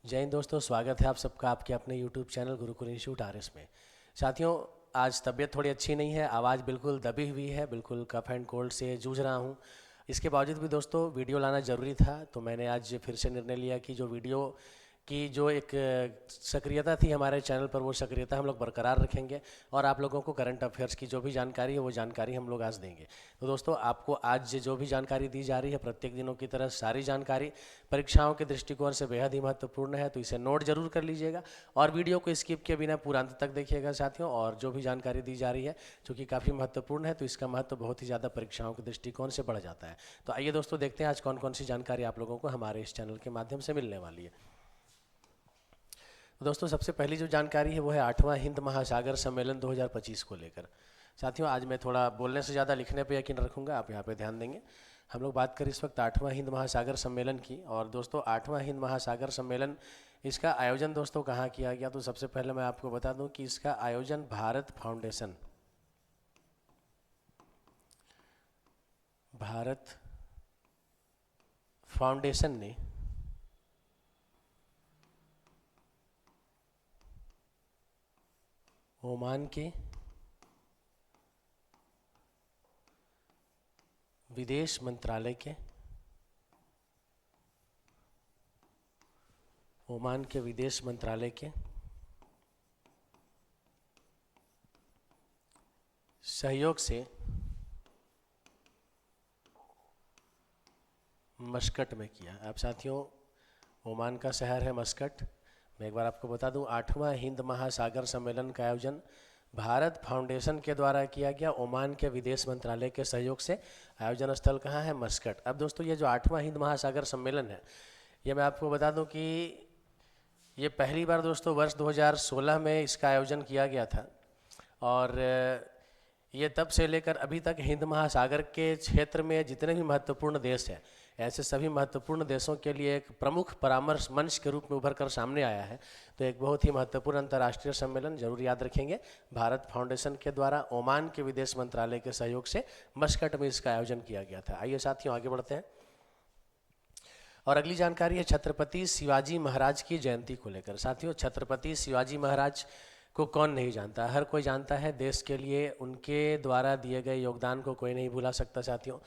जय हिंद दोस्तों, स्वागत है आप सबका आपके अपने YouTube channel Gurukul institute RS में। साथियों, आज तबीयत थोड़ी अच्छी नहीं है, आवाज़ बिल्कुल दबी हुई है, बिल्कुल कफ एंड कोल्ड से जूझ रहा हूँ। इसके बावजूद भी दोस्तों वीडियो लाना ज़रूरी था, तो मैंने आज फिर से निर्णय लिया कि जो वीडियो की जो एक सक्रियता थी हमारे चैनल पर, वो सक्रियता हम लोग बरकरार रखेंगे और आप लोगों को करंट अफेयर्स की जो भी जानकारी है वो जानकारी हम लोग आज देंगे। तो दोस्तों, आपको आज जो भी जानकारी दी जा रही है प्रत्येक दिनों की तरह सारी जानकारी परीक्षाओं के दृष्टिकोण से बेहद ही महत्वपूर्ण है, तो इसे नोट जरूर कर लीजिएगा और वीडियो को स्किप किए बिना पूरा अंत तक देखिएगा साथियों। और जो भी जानकारी दी जा रही है जो कि काफ़ी महत्वपूर्ण है, तो इसका महत्व बहुत ही ज़्यादा परीक्षाओं के दृष्टिकोण से बढ़ जाता है। तो आइए दोस्तों, देखते हैं आज कौन कौन सी जानकारी आप लोगों को हमारे इस चैनल के माध्यम से मिलने वाली है। तो दोस्तों, सबसे पहली जो जानकारी है वो है 8वां हिंद महासागर सम्मेलन 2025 को लेकर। साथियों, आज मैं थोड़ा बोलने से ज़्यादा लिखने पे यकीन रखूँगा, आप यहाँ पे ध्यान देंगे। हम लोग बात करें इस वक्त 8वां हिंद महासागर सम्मेलन की। और दोस्तों, 8वां हिंद महासागर सम्मेलन, इसका आयोजन दोस्तों कहाँ किया गया, तो सबसे पहले मैं आपको बता दूं कि इसका आयोजन भारत फाउंडेशन ने ओमान के विदेश मंत्रालय के सहयोग से मस्कट में किया। अब साथियों, ओमान का शहर है मस्कट। मैं एक बार आपको बता दूं, 8वां हिंद महासागर सम्मेलन का आयोजन भारत फाउंडेशन के द्वारा किया गया, ओमान के विदेश मंत्रालय के सहयोग से। आयोजन स्थल कहाँ है? मस्कट। अब दोस्तों, ये जो 8वां हिंद महासागर सम्मेलन है, ये मैं आपको बता दूं कि ये पहली बार दोस्तों वर्ष 2016 में इसका आयोजन किया गया था। और ये तब से लेकर अभी तक हिंद महासागर के क्षेत्र में जितने भी महत्वपूर्ण देश हैं, ऐसे सभी महत्वपूर्ण देशों के लिए एक प्रमुख परामर्श मंच के रूप में उभर कर सामने आया है। तो एक बहुत ही महत्वपूर्ण अंतर्राष्ट्रीय सम्मेलन, जरूर याद रखेंगे, भारत फाउंडेशन के द्वारा ओमान के विदेश मंत्रालय के सहयोग से मस्कट में इसका आयोजन किया गया था। आइए साथियों, आगे बढ़ते हैं। और अगली जानकारी है छत्रपति शिवाजी महाराज की जयंती को लेकर। साथियों, छत्रपति शिवाजी महाराज को कौन नहीं जानता, हर कोई जानता है। देश के लिए उनके द्वारा दिए गए योगदान को कोई नहीं भुला सकता। साथियों,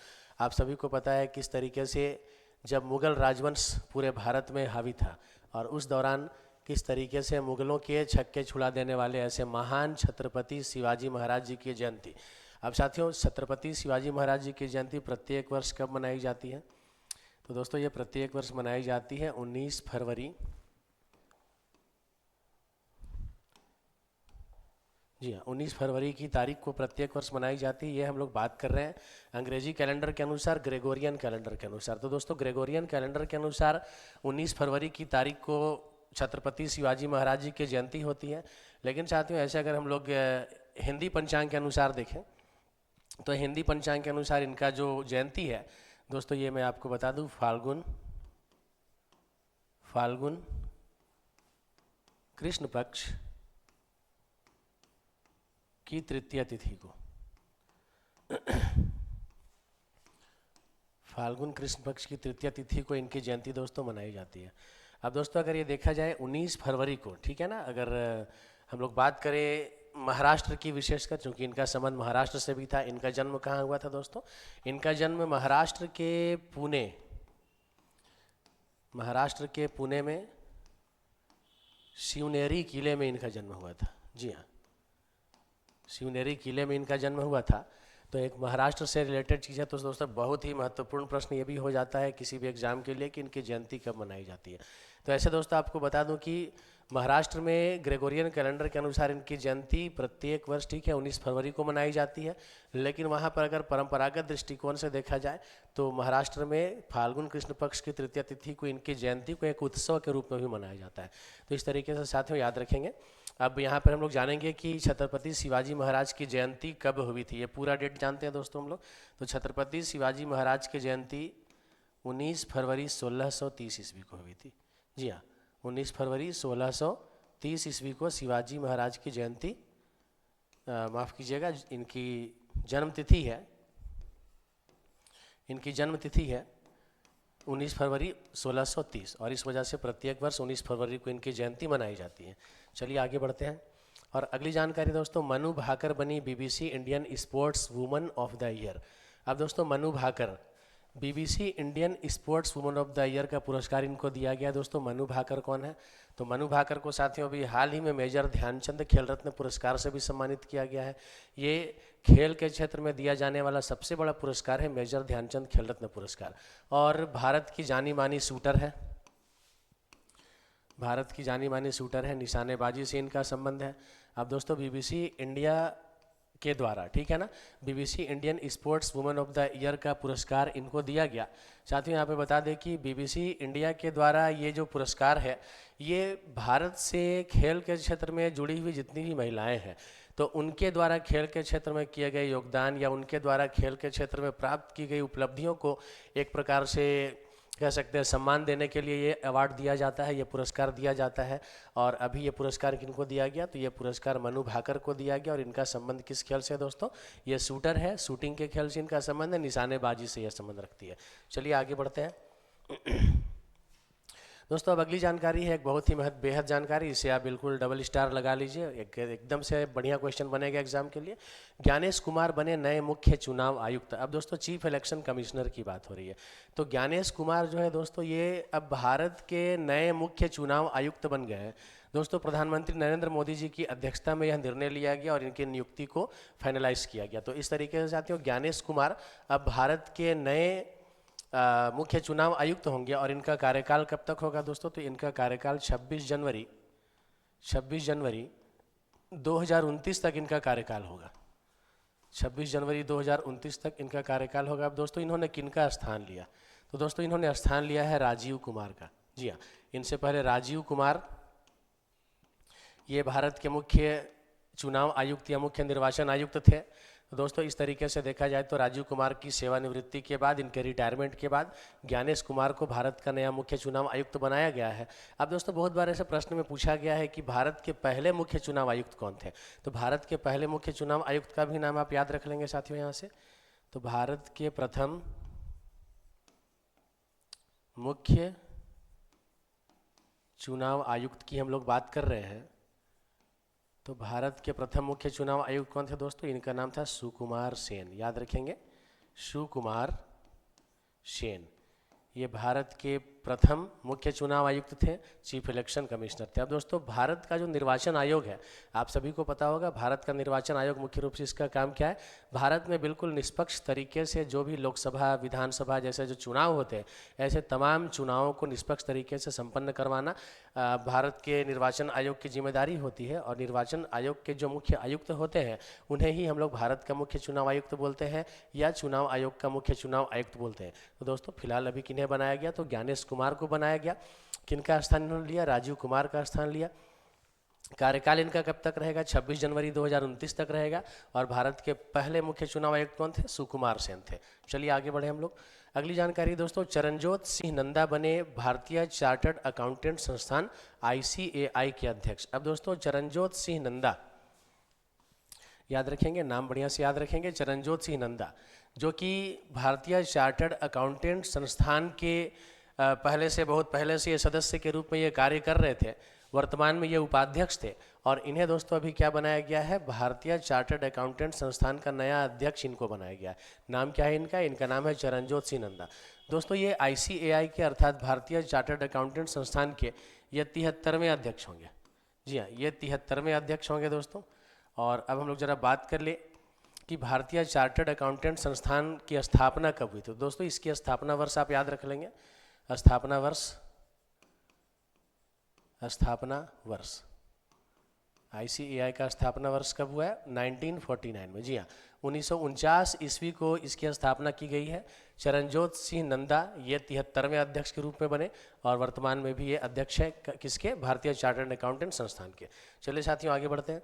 आप सभी को पता है किस तरीके से जब मुग़ल राजवंश पूरे भारत में हावी था, और उस दौरान किस तरीके से मुग़लों के छक्के छुड़ा देने वाले ऐसे महान छत्रपति शिवाजी महाराज जी की जयंती। अब साथियों, छत्रपति शिवाजी महाराज जी की जयंती प्रत्येक वर्ष कब मनाई जाती है? तो दोस्तों, ये प्रत्येक वर्ष मनाई जाती है 19 फरवरी। जी हाँ, 19 फरवरी की तारीख को प्रत्येक वर्ष मनाई जाती है। ये हम लोग बात कर रहे हैं अंग्रेजी कैलेंडर के अनुसार, ग्रेगोरियन कैलेंडर के अनुसार। तो दोस्तों, ग्रेगोरियन कैलेंडर के अनुसार 19 फरवरी की तारीख को छत्रपति शिवाजी महाराज जी की जयंती होती है। लेकिन साथियों, ऐसे अगर हम लोग हिंदी पंचांग के अनुसार देखें, तो हिंदी पंचांग के अनुसार इनका जो जयंती है दोस्तों, ये मैं आपको बता दूं, फाल्गुन कृष्ण पक्ष की तृतीया तिथि को फाल्गुन कृष्ण पक्ष की तृतीया तिथि को इनकी जयंती दोस्तों मनाई जाती है। अब दोस्तों, अगर ये देखा जाए 19 फरवरी को, ठीक है ना, अगर हम लोग बात करें महाराष्ट्र की विशेषकर, चूंकि इनका संबंध महाराष्ट्र से भी था। इनका जन्म कहाँ हुआ था दोस्तों? इनका जन्म महाराष्ट्र के पुणे में शिवनेरी किले में इनका जन्म हुआ था। जी हाँ, शिवनेरी किले में इनका जन्म हुआ था। तो एक महाराष्ट्र से रिलेटेड चीज़ है। तो दोस्तों, बहुत ही महत्वपूर्ण प्रश्न ये भी हो जाता है किसी भी एग्जाम के लिए कि इनकी जयंती कब मनाई जाती है। तो ऐसे दोस्तों, आपको बता दूं कि महाराष्ट्र में ग्रेगोरियन कैलेंडर के अनुसार इनकी जयंती प्रत्येक वर्ष, ठीक है, 19 फरवरी को मनाई जाती है। लेकिन वहाँ पर अगर परंपरागत दृष्टिकोण से देखा जाए तो महाराष्ट्र में फाल्गुन कृष्ण पक्ष की तृतीया तिथि को इनकी जयंती को एक उत्सव के रूप में भी मनाया जाता है। तो इस तरीके से साथियों याद रखेंगे। अब यहाँ पर हम लोग जानेंगे कि छत्रपति शिवाजी महाराज की जयंती कब हुई थी। ये पूरा डेट जानते हैं दोस्तों हम लोग। तो छत्रपति शिवाजी महाराज की जयंती 19 फरवरी 1630 ईस्वी को हुई थी। जी हाँ, 19 फरवरी 1630 ईस्वी को शिवाजी महाराज की जयंती, माफ़ कीजिएगा, इनकी जन्म तिथि है 19 फरवरी 1630, और इस वजह से प्रत्येक वर्ष 19 फरवरी को इनकी जयंती मनाई जाती है। चलिए आगे बढ़ते हैं। और अगली जानकारी दोस्तों, मनु भाकर बनी BBC Indian sportswoman of the year. अब दोस्तों Manu Bhaker BBC Indian sportswoman of the year का पुरस्कार इनको दिया गया। दोस्तों मनु भाकर कौन है? तो मनु भाकर को साथियों अभी हाल ही में मेजर ध्यानचंद खेल रत्न पुरस्कार से भी सम्मानित किया गया है। ये खेल के क्षेत्र में दिया जाने वाला सबसे बड़ा पुरस्कार है मेजर ध्यानचंद खेल रत्न पुरस्कार। और भारत की जानी मानी शूटर है, भारत की जानी मानी शूटर है, निशानेबाजी से इनका संबंध है। अब दोस्तों बीबीसी इंडिया के द्वारा, ठीक है ना, BBC Indian sports women of the year का पुरस्कार इनको दिया गया। साथियों यहाँ पे बता दें कि बीबीसी इंडिया के द्वारा ये जो पुरस्कार है ये भारत से खेल के क्षेत्र में जुड़ी हुई जितनी भी महिलाएं हैं तो उनके द्वारा खेल के क्षेत्र में किए गए योगदान या उनके द्वारा खेल के क्षेत्र में प्राप्त की गई उपलब्धियों को एक प्रकार से कह सकते हैं सम्मान देने के लिए ये अवार्ड दिया जाता है, ये पुरस्कार दिया जाता है। और अभी ये पुरस्कार किनको दिया गया? तो ये पुरस्कार मनु भाकर को दिया गया। और इनका संबंध किस खेल से है दोस्तों? ये शूटर है, शूटिंग के खेल से इनका संबंध है, निशानेबाजी से यह संबंध रखती है। चलिए आगे बढ़ते हैं। दोस्तों अब अगली जानकारी है एक बहुत ही बेहद जानकारी, इसे आप बिल्कुल डबल स्टार लगा लीजिए, एकदम से बढ़िया क्वेश्चन बनेगा एग्जाम के लिए। ज्ञानेश कुमार बने नए मुख्य चुनाव आयुक्त। अब दोस्तों चीफ इलेक्शन कमिश्नर की बात हो रही है, तो ज्ञानेश कुमार जो है दोस्तों ये अब भारत के नए मुख्य चुनाव आयुक्त बन गए हैं। दोस्तों प्रधानमंत्री नरेंद्र मोदी जी की अध्यक्षता में यह निर्णय लिया गया और इनकी नियुक्ति को फाइनलाइज किया गया। तो इस तरीके से साथियों ज्ञानेश कुमार अब भारत के नए मुख्य चुनाव आयुक्त होंगे। और इनका कार्यकाल कब तक होगा दोस्तों? तो इनका कार्यकाल 26 जनवरी 2029 तक इनका कार्यकाल होगा। 26 जनवरी 2029 तक इनका कार्यकाल होगा। अब दोस्तों इन्होंने किनका स्थान लिया? तो दोस्तों इन्होंने स्थान लिया है राजीव कुमार का। जी हाँ, इनसे पहले राजीव कुमार ये भारत के मुख्य चुनाव आयुक्त या मुख्य निर्वाचन आयुक्त थे। तो दोस्तों इस तरीके से देखा जाए तो राजीव कुमार की सेवानिवृत्ति के बाद, इनके रिटायरमेंट के बाद ज्ञानेश कुमार को भारत का नया मुख्य चुनाव आयुक्त बनाया गया है। अब दोस्तों बहुत बार ऐसे प्रश्न में पूछा गया है कि भारत के पहले मुख्य चुनाव आयुक्त कौन थे? तो भारत के पहले मुख्य चुनाव आयुक्त का भी नाम आप याद रख लेंगे साथियों यहाँ से। तो भारत के प्रथम मुख्य चुनाव आयुक्त की हम लोग बात कर रहे हैं। तो भारत के प्रथम मुख्य चुनाव आयुक्त कौन थे दोस्तों? इनका नाम था सुकुमार सेन, याद रखेंगे, सुकुमार सेन। ये भारत के प्रथम मुख्य चुनाव आयुक्त थे, चीफ इलेक्शन कमिश्नर थे। अब दोस्तों भारत का जो निर्वाचन आयोग है, आप सभी को पता होगा भारत का निर्वाचन आयोग मुख्य रूप से इसका काम क्या है? भारत में बिल्कुल निष्पक्ष तरीके से जो भी लोकसभा विधानसभा जैसे जो चुनाव होते हैं ऐसे तमाम चुनावों को निष्पक्ष तरीके से संपन्न करवाना भारत के निर्वाचन आयोग की जिम्मेदारी होती है। और निर्वाचन आयोग के जो मुख्य आयुक्त होते हैं उन्हें ही हम लोग भारत का मुख्य चुनाव आयुक्त बोलते हैं या चुनाव आयोग का मुख्य चुनाव आयुक्त बोलते हैं। तो दोस्तों फिलहाल अभी किन्हें बनाया गया? तो ज्ञानेश कुमार को बनाया गया। किनका स्थान इन्होंने लिया? राजीव कुमार का स्थान लिया। कार्यकाल इनका कब तक रहेगा? 26 जनवरी 2029 तक रहेगा। और भारत के पहले मुख्य चुनाव आयुक्त कौन थे? सुकुमार सेन थे। चलिए आगे बढ़े हम लोग। अगली जानकारी दोस्तों, चरणजोत सिंह नंदा बने भारतीय चार्टर्ड अकाउंटेंट संस्थान ICAI के अध्यक्ष। अब दोस्तों चरणजोत सिंह नंदा, याद रखेंगे, नाम बढ़िया से याद रखेंगे, चरणजोत सिंह नंदा जो कि भारतीय चार्टर्ड अकाउंटेंट संस्थान के पहले से, बहुत पहले से ये सदस्य के रूप में ये कार्य कर रहे थे। वर्तमान में ये उपाध्यक्ष थे और इन्हें दोस्तों अभी क्या बनाया गया है? भारतीय चार्टर्ड अकाउंटेंट संस्थान का नया अध्यक्ष इनको बनाया गया है। नाम क्या है इनका? इनका नाम है चरणजोत सिंह नंदा। दोस्तों ये ICAI के अर्थात भारतीय चार्टर्ड अकाउंटेंट संस्थान के ये 73वें अध्यक्ष होंगे। जी हाँ, ये 73वें अध्यक्ष होंगे दोस्तों। और अब हम लोग जरा बात कर ले कि भारतीय चार्टर्ड अकाउंटेंट संस्थान की स्थापना कब हुई थी। तो दोस्तों इसकी स्थापना वर्ष आप याद रख लेंगे। स्थापना वर्ष ICAI का स्थापना वर्ष कब हुआ है? 1949 में। जी हाँ, 1949 ईस्वी को इसकी स्थापना की गई है। चरणजोत सिंह नंदा ये 73वें अध्यक्ष के रूप में बने और वर्तमान में भी ये अध्यक्ष है किसके? भारतीय चार्टर्ड अकाउंटेंट संस्थान के। चलिए साथियों आगे बढ़ते हैं।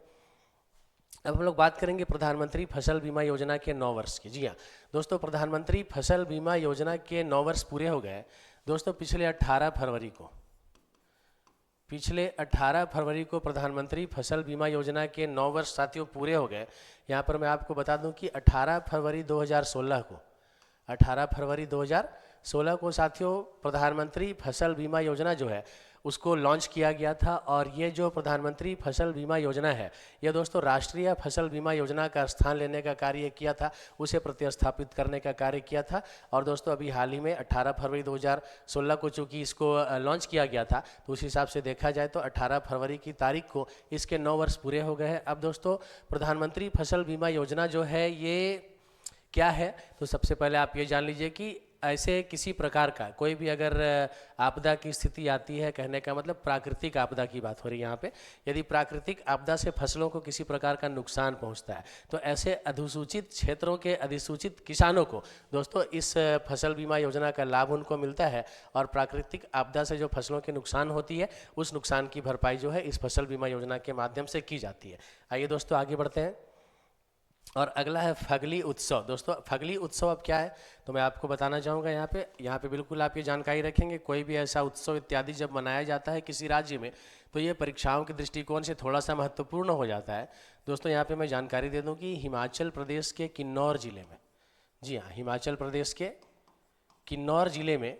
अब हम लोग बात करेंगे प्रधानमंत्री फसल बीमा योजना के 9 वर्ष की। जी हाँ दोस्तों, प्रधानमंत्री फसल बीमा योजना के 9 वर्ष पूरे हो गए दोस्तों। पिछले 18 फरवरी को प्रधानमंत्री फसल बीमा योजना के 9 वर्ष साथियों पूरे हो गए। यहाँ पर मैं आपको बता दूं कि 18 फरवरी 2016 16 को साथियों प्रधानमंत्री फसल बीमा योजना जो है उसको लॉन्च किया गया था। और ये जो प्रधानमंत्री फसल बीमा योजना है ये दोस्तों राष्ट्रीय फसल बीमा योजना का स्थान लेने का कार्य किया था, उसे प्रतिस्थापित करने का कार्य किया था। और दोस्तों अभी हाल ही में 18 फरवरी 2016 को चूँकि इसको लॉन्च किया गया था, तो उस हिसाब से देखा जाए तो 18 फरवरी की तारीख को इसके 9 वर्ष पूरे हो गए हैं। अब दोस्तों प्रधानमंत्री फसल बीमा योजना जो है ये क्या है, तो सबसे पहले आप ये जान लीजिए कि ऐसे किसी प्रकार का कोई भी अगर आपदा की स्थिति आती है, कहने का मतलब प्राकृतिक आपदा की बात हो रही है यहाँ पे, यदि प्राकृतिक आपदा से फसलों को किसी प्रकार का नुकसान पहुँचता है तो ऐसे अधिसूचित क्षेत्रों के अधिसूचित किसानों को दोस्तों इस फसल बीमा योजना का लाभ उनको मिलता है। और प्राकृतिक आपदा से जो फसलों के नुकसान होती है उस नुकसान की भरपाई जो है इस फसल बीमा योजना के माध्यम से की जाती है। आइए दोस्तों आगे बढ़ते हैं। और अगला है फगली उत्सव। दोस्तों फगली उत्सव अब क्या है तो मैं आपको बताना चाहूँगा यहाँ पे बिल्कुल आप ये जानकारी रखेंगे। कोई भी ऐसा उत्सव इत्यादि जब मनाया जाता है किसी राज्य में तो ये परीक्षाओं के दृष्टिकोण से थोड़ा सा महत्वपूर्ण हो जाता है। दोस्तों यहाँ पे मैं जानकारी दे दूँ कि हिमाचल प्रदेश के किन्नौर जिले में, जी हाँ, हिमाचल प्रदेश के किन्नौर जिले में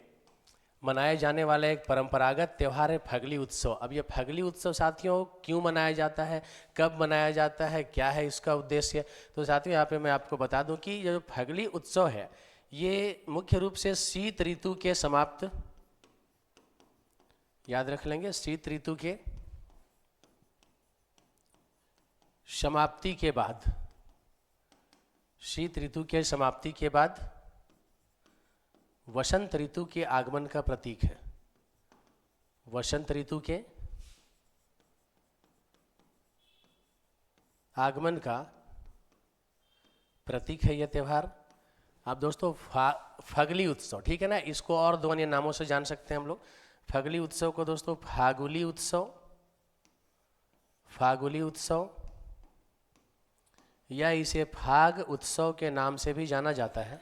मनाए जाने वाला एक परंपरागत त्यौहार है फगली उत्सव। अब ये फगली उत्सव साथियों क्यों मनाया जाता है, कब मनाया जाता है, क्या है इसका उद्देश्य, तो साथियों यहाँ पे मैं आपको बता दूं कि ये जो फगली उत्सव है ये मुख्य रूप से शीत ऋतु के समाप्त, याद रख लेंगे, शीत ऋतु के समाप्ति के बाद, शीत ऋतु के समाप्ति के बाद वसंत ऋतु के आगमन का प्रतीक है। वसंत ऋतु के आगमन का प्रतीक है यह त्यौहार। आप दोस्तों फगली उत्सव, ठीक है ना, इसको और दो अन्य नामों से जान सकते हैं हम लोग। फगली उत्सव को दोस्तों फागुली उत्सव, फागुली उत्सव, या इसे फाग उत्सव के नाम से भी जाना जाता है।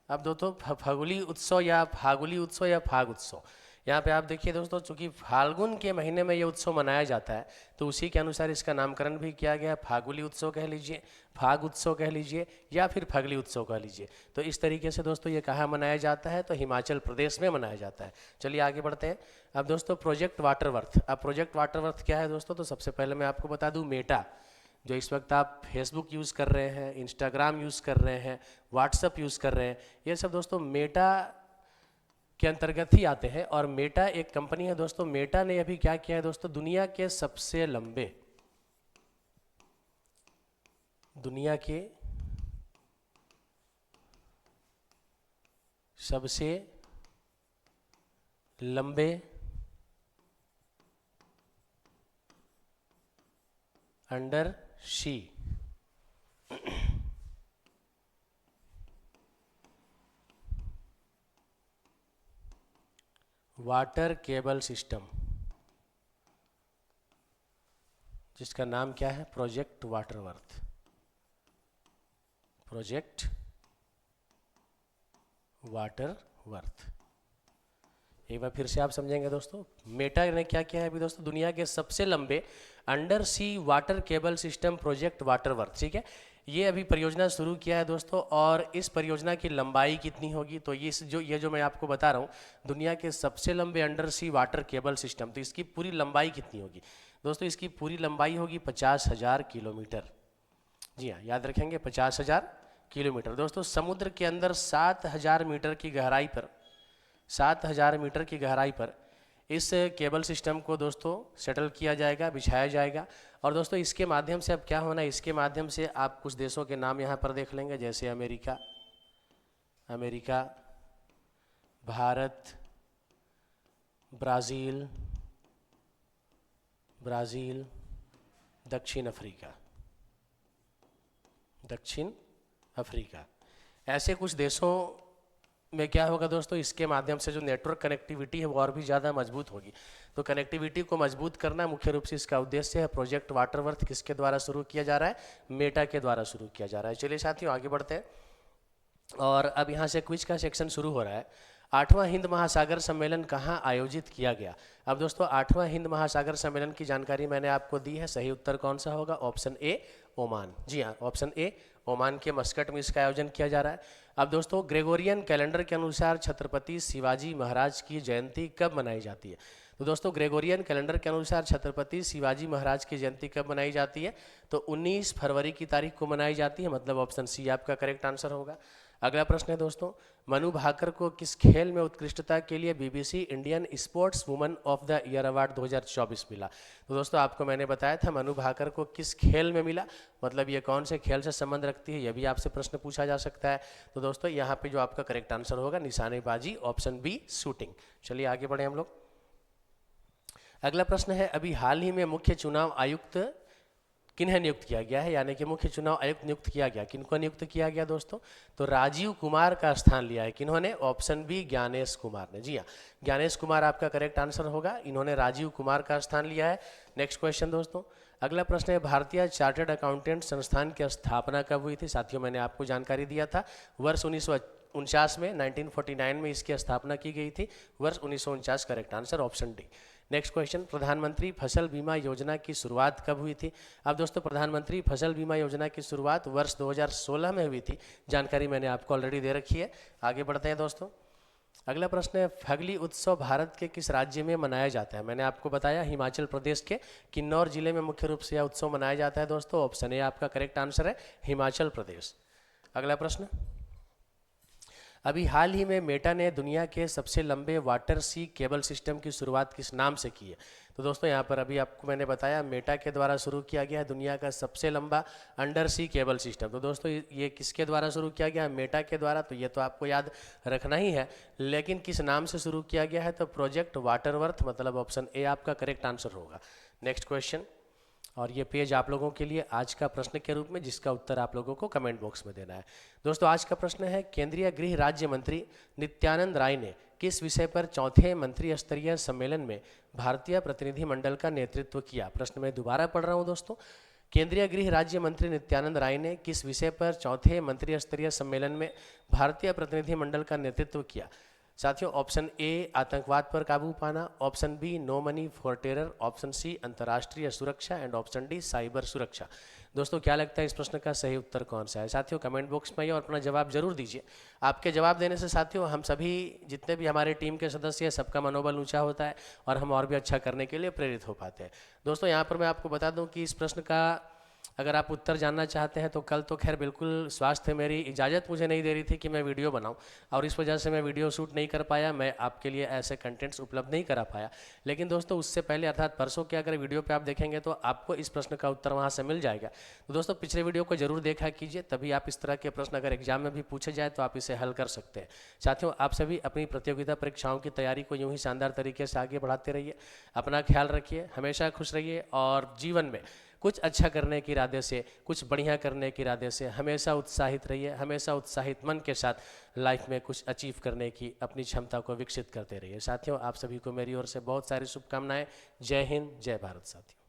अब दोस्तों फगुली उत्सव या फागुली उत्सव या फाग उत्सव, यहाँ पे आप देखिए दोस्तों, चूंकि फाल्गुन के महीने में ये उत्सव मनाया जाता है तो उसी के अनुसार इसका नामकरण भी किया गया है। फागुली उत्सव कह लीजिए, फाग उत्सव कह लीजिए, या फिर फगली उत्सव कह लीजिए। तो इस तरीके से दोस्तों ये कहाँ मनाया जाता है, तो हिमाचल प्रदेश में मनाया जाता है। चलिए आगे बढ़ते हैं। अब दोस्तों प्रोजेक्ट वाटर वर्थ। अब प्रोजेक्ट वाटर वर्थ क्या है दोस्तों, तो सबसे पहले मैं आपको बता दूँ मेटा, जो इस वक्त आप फेसबुक यूज़ कर रहे हैं, इंस्टाग्राम यूज़ कर रहे हैं, व्हाट्सअप यूज़ कर रहे हैं, ये सब दोस्तों मेटा के अंतर्गत ही आते हैं। और मेटा एक कंपनी है दोस्तों। मेटा ने अभी क्या किया है दोस्तों, दुनिया के सबसे लंबे, दुनिया के सबसे लंबे under sea water cable system, जिसका नाम क्या है, project water worth, project water worth. एक बार फिर से आप समझेंगे दोस्तों, मेटा ने क्या किया है अभी दोस्तों, दुनिया के सबसे लंबे under sea water cable system project Waterworth, ठीक है, ये अभी परियोजना शुरू किया है दोस्तों। और इस परियोजना की लंबाई कितनी होगी, तो ये जो मैं आपको बता रहा हूँ, दुनिया के सबसे लंबे under sea water cable system, तो इसकी पूरी लंबाई कितनी होगी दोस्तों, इसकी पूरी लंबाई होगी 50,000 किलोमीटर। जी हाँ, याद रखेंगे 50,000 किलोमीटर। दोस्तों समुद्र के अंदर 7,000 मीटर की गहराई पर, 7,000 मीटर की गहराई पर इस केबल सिस्टम को दोस्तों सेटल किया जाएगा, बिछाया जाएगा। और दोस्तों इसके माध्यम से अब क्या होना है, इसके माध्यम से आप कुछ देशों के नाम यहाँ पर देख लेंगे, जैसे अमेरिका, भारत, ब्राज़ील, दक्षिण अफ्रीका, ऐसे कुछ देशों में क्या होगा दोस्तों, इसके माध्यम से जो नेटवर्क कनेक्टिविटी है वो और भी ज़्यादा मजबूत होगी। तो कनेक्टिविटी को मजबूत करना मुख्य रूप से इसका उद्देश्य है। प्रोजेक्ट वाटर वर्थ किसके द्वारा शुरू किया जा रहा है, मेटा के द्वारा शुरू किया जा रहा है। चलिए साथियों आगे बढ़ते हैं। और अब यहाँ से क्विज का सेक्शन शुरू हो रहा है। 8वां हिंद महासागर सम्मेलन कहाँ आयोजित किया गया। अब दोस्तों 8वां हिंद महासागर सम्मेलन की जानकारी मैंने आपको दी है। सही उत्तर कौन सा होगा, ऑप्शन ए ओमान। जी हाँ, ऑप्शन ए ओमान के मस्कट में इसका आयोजन किया जा रहा है। अब दोस्तों ग्रेगोरियन कैलेंडर के अनुसार छत्रपति शिवाजी महाराज की जयंती कब मनाई जाती है? तो दोस्तों ग्रेगोरियन कैलेंडर के अनुसार छत्रपति शिवाजी महाराज की जयंती कब मनाई जाती है? तो 19 फरवरी की तारीख को मनाई जाती है, मतलब ऑप्शन सी आपका करेक्ट आंसर होगा। अगला प्रश्न है दोस्तों, मनु भाकर को किस खेल में उत्कृष्टता के लिए BBC Indian sportswoman of the year award 2024 मिला? तो दोस्तों आपको मैंने बताया था मनु भाकर को किस खेल में मिला, मतलब ये कौन से खेल से संबंध रखती है, यह भी आपसे प्रश्न पूछा जा सकता है। तो दोस्तों यहाँ पे जो आपका करेक्ट आंसर होगा निशानेबाजी, ऑप्शन बी शूटिंग। चलिए आगे बढ़े हम लोग। अगला प्रश्न है, अभी हाल ही में मुख्य चुनाव आयुक्त किन्हें नियुक्त किया गया है, यानी कि मुख्य चुनाव आयुक्त नियुक्त किया गया, किनको नियुक्त किया गया दोस्तों? तो राजीव कुमार का स्थान लिया है किन्होंने? ऑप्शन बी ज्ञानेश कुमार ने। जी हाँ, ज्ञानेश कुमार आपका करेक्ट आंसर होगा, इन्होंने राजीव कुमार का स्थान लिया है। नेक्स्ट क्वेश्चन दोस्तों, अगला प्रश्न है, भारतीय चार्टर्ड अकाउंटेंट संस्थान की स्थापना कब हुई थी? साथियों मैंने आपको जानकारी दिया था, वर्ष 1949 में, 1949 में इसकी स्थापना की गई थी, वर्ष 1949 correct answer, option D. Next question, प्रधानमंत्री फसल बीमा योजना की शुरुआत कब हुई थी? अब दोस्तों प्रधानमंत्री फसल बीमा योजना की शुरुआत वर्ष 2016 में हुई थी, जानकारी मैंने आपको ऑलरेडी दे रखी है। आगे बढ़ते हैं दोस्तों। अगला प्रश्न है, फगली उत्सव भारत के किस राज्य में मनाया जाता है? मैंने आपको बताया हिमाचल प्रदेश के किन्नौर जिले में मुख्य रूप से यह उत्सव मनाया जाता है दोस्तों, ऑप्शन ए आपका करेक्ट आंसर है, हिमाचल प्रदेश। अगला प्रश्न, अभी हाल ही में मेटा ने दुनिया के सबसे लंबे वाटर सी केबल सिस्टम की शुरुआत किस नाम से की है? तो दोस्तों यहाँ पर अभी आपको मैंने बताया मेटा के द्वारा शुरू किया गया है दुनिया का सबसे लंबा अंडर सी केबल सिस्टम। तो दोस्तों ये किसके द्वारा शुरू किया गया है? मेटा के द्वारा। तो ये तो आपको याद रखना ही है, लेकिन किस नाम से शुरू किया गया है? तो प्रोजेक्ट वाटरवर्थ, मतलब ऑप्शन ए आपका करेक्ट आंसर होगा। नेक्स्ट क्वेश्चन, और ये पेज आप लोगों के लिए आज का प्रश्न के रूप में, जिसका उत्तर आप लोगों को कमेंट बॉक्स में देना है। दोस्तों आज का प्रश्न है, केंद्रीय गृह राज्य मंत्री नित्यानंद राय ने किस विषय पर चौथे मंत्री स्तरीय सम्मेलन में भारतीय प्रतिनिधिमंडल का नेतृत्व किया? प्रश्न मैं दोबारा पढ़ रहा हूँ दोस्तों, केंद्रीय गृह राज्य मंत्री नित्यानंद राय ने किस विषय पर चौथे मंत्री स्तरीय सम्मेलन में भारतीय प्रतिनिधिमंडल का नेतृत्व किया? साथियों ऑप्शन ए आतंकवाद पर काबू पाना, option B no money for terror, option C अंतर्राष्ट्रीय सुरक्षा एंड ऑप्शन डी साइबर सुरक्षा। दोस्तों क्या लगता है इस प्रश्न का सही उत्तर कौन सा है? साथियों कमेंट बॉक्स में आइए और अपना जवाब जरूर दीजिए। आपके जवाब देने से साथियों हम सभी जितने भी हमारे टीम के सदस्य हैं सबका मनोबल ऊंचा होता है और हम और भी अच्छा करने के लिए प्रेरित हो पाते हैं। दोस्तों यहाँ पर मैं आपको बता दूँ कि इस प्रश्न का अगर आप उत्तर जानना चाहते हैं तो कल तो खैर बिल्कुल स्वास्थ्य मेरी इजाज़त मुझे नहीं दे रही थी कि मैं वीडियो बनाऊं, और इस वजह से मैं वीडियो शूट नहीं कर पाया, मैं आपके लिए ऐसे कंटेंट्स उपलब्ध नहीं करा पाया। लेकिन दोस्तों उससे पहले अर्थात परसों के अगर वीडियो पे आप देखेंगे तो आपको इस प्रश्न का उत्तर वहाँ से मिल जाएगा। तो दोस्तों पिछले वीडियो को जरूर देखा कीजिए, तभी आप इस तरह के प्रश्न अगर एग्जाम में भी पूछे जाए तो आप इसे हल कर सकते हैं। साथियों आप सभी अपनी प्रतियोगिता परीक्षाओं की तैयारी को यूँ ही शानदार तरीके से आगे बढ़ाते रहिए, अपना ख्याल रखिए, हमेशा खुश रहिए और जीवन में कुछ अच्छा करने के इरादे से, कुछ बढ़िया करने के इरादे से हमेशा उत्साहित रहिए, हमेशा उत्साहित मन के साथ लाइफ में कुछ अचीव करने की अपनी क्षमता को विकसित करते रहिए। साथियों आप सभी को मेरी ओर से बहुत सारी शुभकामनाएं। जय हिंद, जय भारत साथियों।